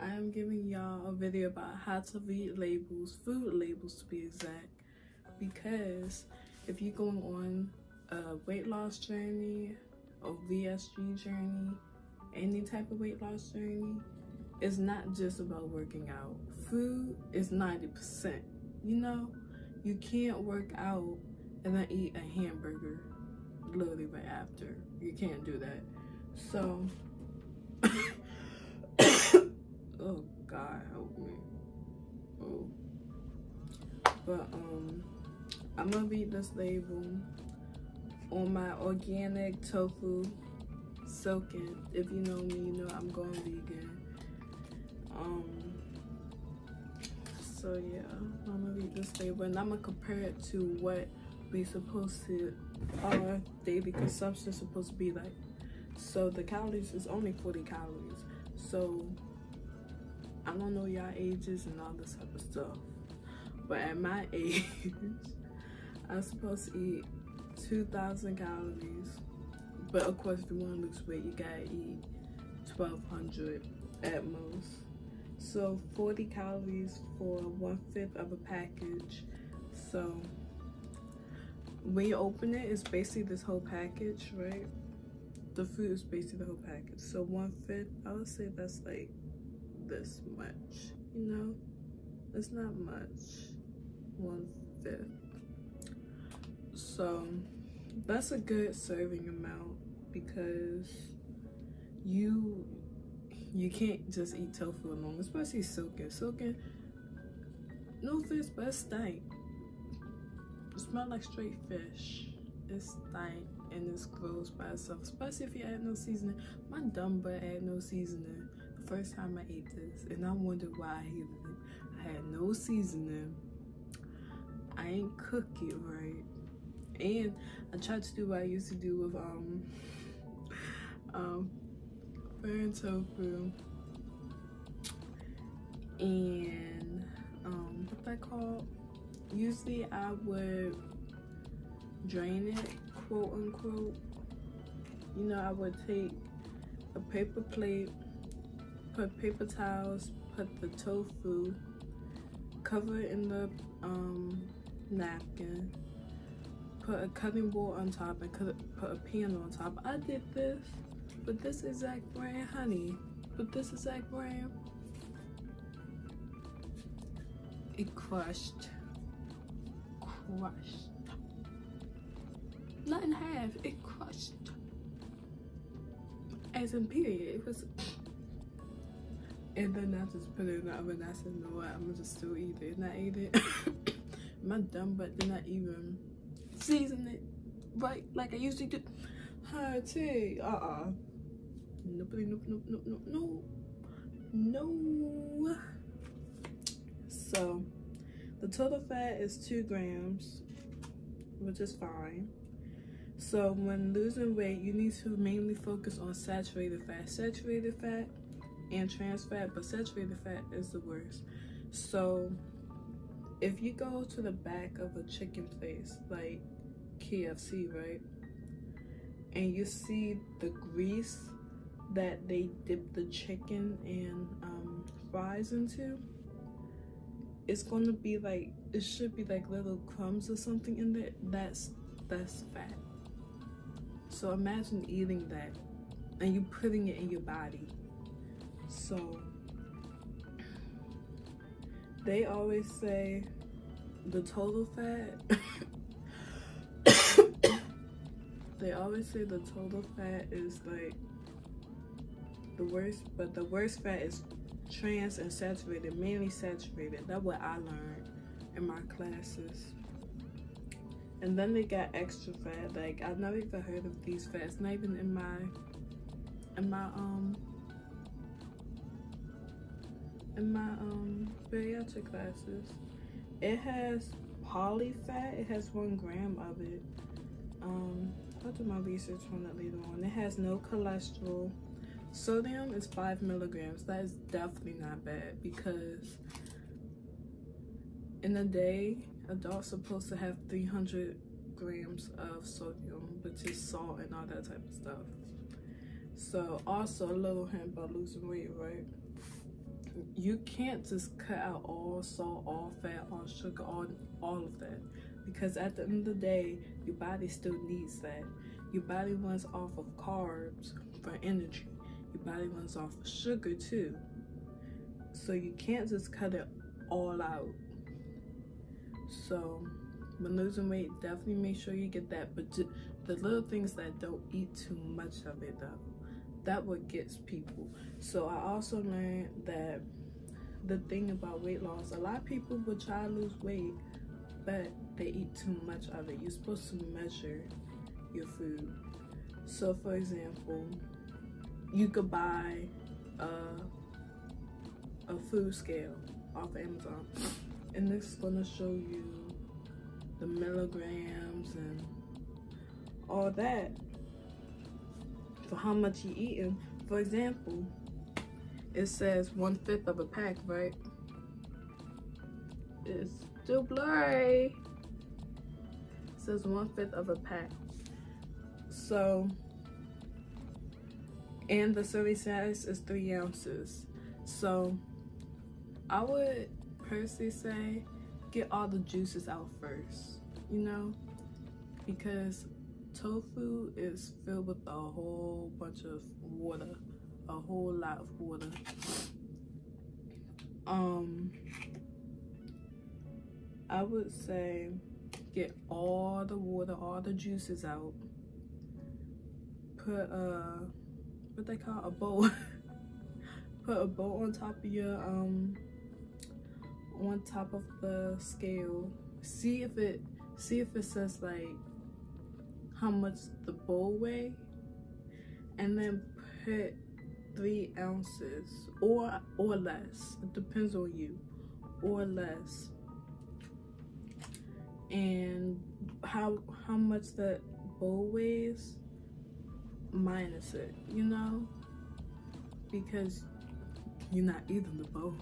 I am giving y'all a video about how to read labels, food labels to be exact, because if you're going on a weight loss journey or VSG journey, any type of weight loss journey, it's not just about working out. Food is 90%. You know, you can't work out and then eat a hamburger literally right after. You can't do that. So, oh God, help me. Oh. But I'm gonna read this label on my organic tofu silken. If you know me, you know I'm going vegan. So yeah, I'm gonna read this label and I'm gonna compare it to what we supposed to, our daily consumption is supposed to be like. So the calories is only 40 calories. So I don't know y'all ages and all this type of stuff, but at my age, I'm supposed to eat 2,000 calories. But of course, if you want to lose weight, you gotta eat 1,200 at most. So 40 calories for 1/5 of a package. So when you open it, it's basically this whole package, right? The food is basically the whole package. So 1/5, I would say that's like this much, you know? It's not much. 1/5. So that's a good serving amount, because you can't just eat tofu alone, especially silken. Silken, no fish, but it stank. It smells like straight fish. It stank and it's gross by itself, especially if you add no seasoning. My dumb butt had no seasoning the first time I ate this, and I wondered why I hated it. I had no seasoning. I ain't cook it right. And I tried to do what I used to do with burnt tofu and what's that called? Usually I would drain it, quote unquote. You know, I would take a paper plate, put paper towels, put the tofu, cover it in the napkin, put a cutting board on top, and put a pan on top. I did this with this exact brand, honey. With this exact brand, it crushed. Not in half, it crushed. As in period, it was. And then I just put it in the oven. I said, no, what, I'm gonna just still eat it. And I ate it. My dumb butt did not even season it right like I usually do. Nope, no. So the total fat is 2 grams, which is fine. So when losing weight, you need to mainly focus on saturated fat and trans fat, but saturated fat is the worst. So if you go to the back of a chicken place like KFC, right, and you see the grease that they dip the chicken and fries into, it's gonna be like, it should be like little crumbs or something in there. That's fat. So imagine eating that and you putting it in your body. So they always say the total fat they always say the total fat is like the worst, but the worst fat is trans and saturated, mainly saturated. That's what I learned in my classes. And then they got extra fat. Like, I've never even heard of these fats, not even in my bariatric classes. It has polyfat. It has 1 gram of it. I'll do my research on that later on. It has no cholesterol. Sodium is 5 milligrams. That is definitely not bad, because in a day, adults are supposed to have 300 grams of sodium, which is salt and all that type of stuff. So also a little hint about losing weight, right? you can't just cut out all salt, all fat, all sugar, all of that, because at the end of the day, your body still needs that. Your body runs off of carbs for energy. Your body runs off of sugar too. So you can't just cut it all out. So when losing weight, definitely make sure you get that. But the little things that don't eat too much of it though, that what gets people. So I also learned that the thing about weight loss, a lot of people will try to lose weight, but they eat too much of it. You're supposed to measure your food. So for example, you could buy a food scale off Amazon, and it's gonna show you the milligrams and all that for how much you're eating. For example, it says 1/5 of a pack, right? It's still blurry. It says 1/5 of a pack. So, and the serving size is 3 ounces. So I would personally say get all the juices out first, you know, because tofu is filled with a whole bunch of water, a whole lot of water. I would say get all the water, all the juices out. Put what they call a bowl. Put a bowl on top of your on top of the scale. See if it says like how much the bowl weigh, and then put 3 ounces or less. It depends on you, or less. And how much that bowl weighs, minus it, you know, because you're not eating the bowl.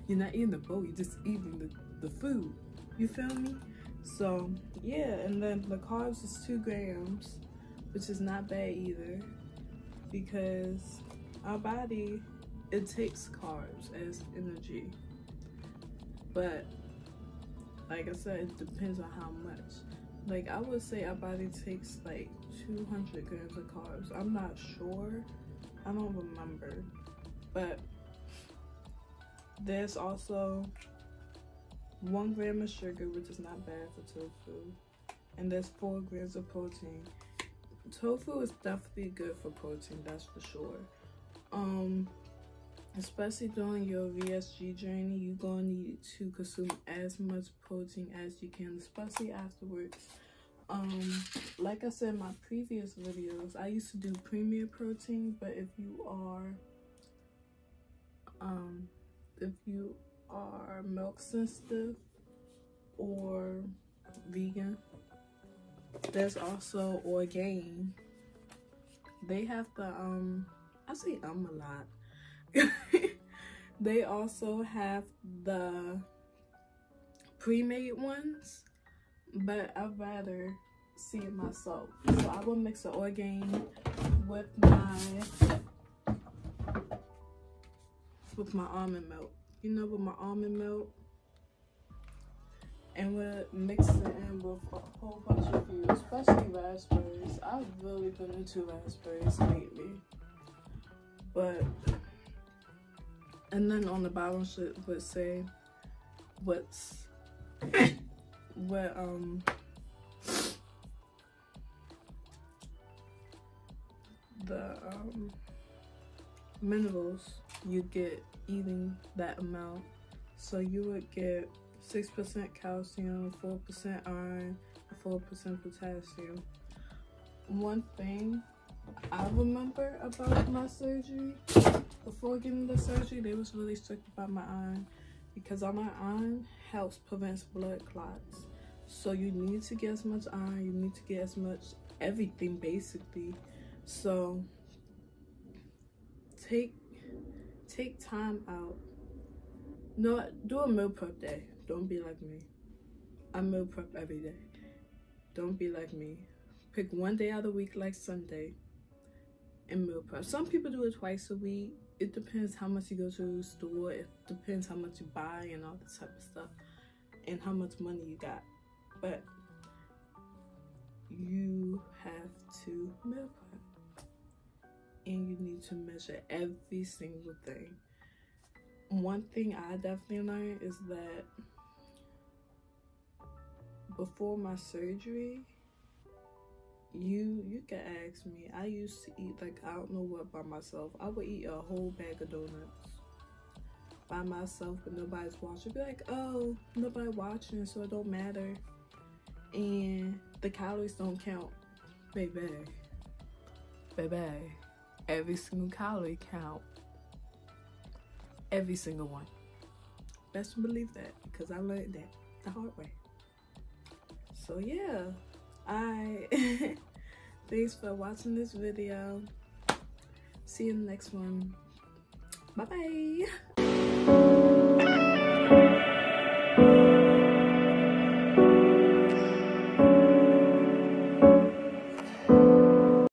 You're not eating the bowl, you're just eating the food. You feel me? So yeah, and then the carbs is 2 grams, which is not bad either, because our body, it takes carbs as energy. But like I said, it depends on how much. Like I would say our body takes like 200 grams of carbs. I'm not sure, I don't remember. But there's also 1 gram of sugar, which is not bad for tofu. And there's 4 grams of protein. Tofu is definitely good for protein, that's for sure. Especially during your VSG journey, you're gonna need to consume as much protein as you can, especially afterwards. Like I said in my previous videos, I used to do Premier Protein, but if you are milk sensitive or vegan, there's also Orgain. They have the I say a lot. They also have the pre-made ones, but I'd rather see it myself. So I will mix the Orgain with my almond milk. You know, with my almond milk, and we'll mix it in with a whole bunch of fruit, especially raspberries. I've really been into raspberries lately. But, and then on the bottom would say what the minerals you get eating that amount. So you would get 6% calcium, 4% iron, 4% potassium. One thing I remember about my surgery, before getting the surgery, they was really strict about my iron, because all my iron helps prevent blood clots. So you need to get as much iron, you need to get as much everything basically. So take time out. No, do a meal prep day. Don't be like me. I meal prep every day. Don't be like me. Pick one day out of the week, like Sunday, and meal prep. Some people do it twice a week. it depends how much you go to the store. It depends how much you buy and all this type of stuff, and how much money you got. But you have to meal prep, and you need to measure every single thing. One thing I definitely learned is that before my surgery, you can ask me, I used to eat like I don't know what by myself. I would eat a whole bag of donuts by myself, but nobody's watching. Be like, oh, nobody watching, so it don't matter, and the calories don't count. Baby, every single calorie count, every single one. Best believe that, because I learned that the hard way. So yeah, thanks for watching this video. See you in the next one. Bye bye.